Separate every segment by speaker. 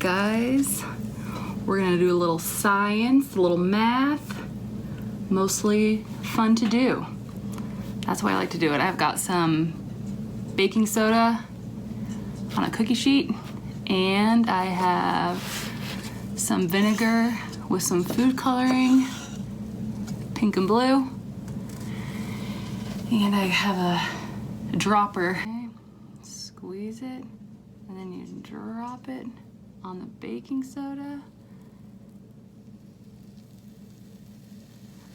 Speaker 1: guys, we're gonna do a little science, a little math, mostly fun to do. That's why I like to do it. I've got some baking soda on a cookie sheet, and I have some vinegar with some food coloring, pink and blue, and I have a dropper. Okay. Squeeze it, and then you drop it on the baking soda.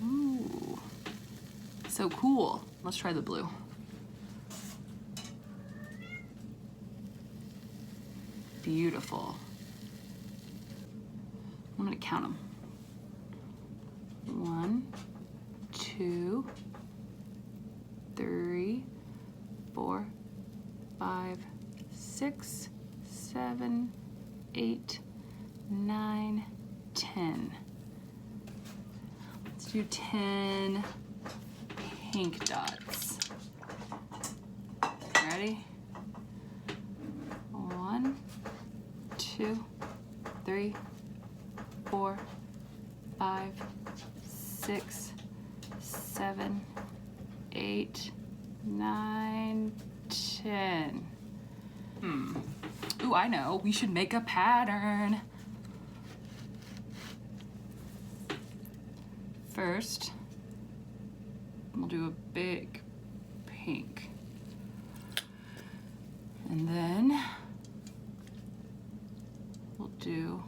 Speaker 1: Ooh, so cool. Let's try the blue. Beautiful. I'm gonna count them. 1, 2, 3, 4, 5, 6, 7, 8, 9, 10. Let's do 10 pink dots. Ready? 1, 2, 3, 4, 5, 6, 7, 8, 9, 10. Ooh, I know. We should make a pattern. First, we'll do a big pink. And then we'll do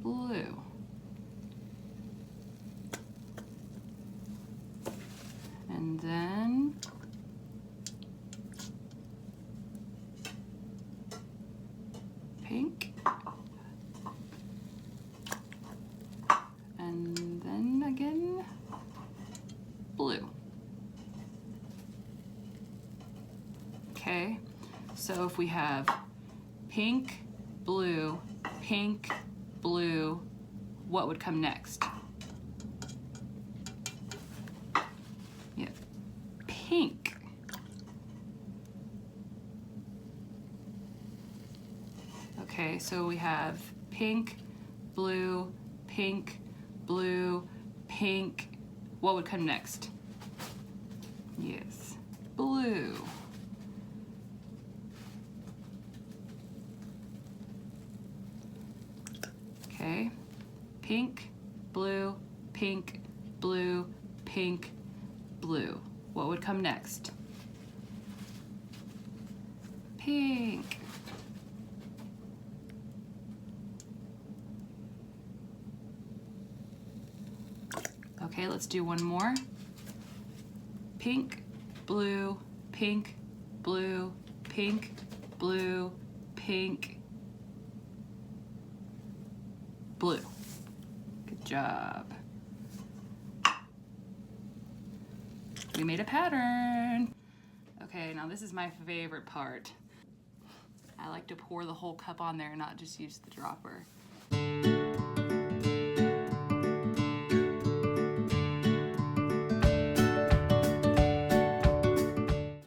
Speaker 1: blue. And then pink. And then again, blue. Okay, so if we have pink, blue, what would come next? Yeah, pink. Okay, so we have pink, blue, pink, blue, pink. What would come next? Yes, blue. Okay, pink, blue, pink, blue, pink, blue. What would come next? Pink. Okay, let's do one more. Pink, blue, pink, blue, pink, blue, pink, blue. Good job. We made a pattern. Okay, now this is my favorite part. I like to pour the whole cup on there and not just use the dropper.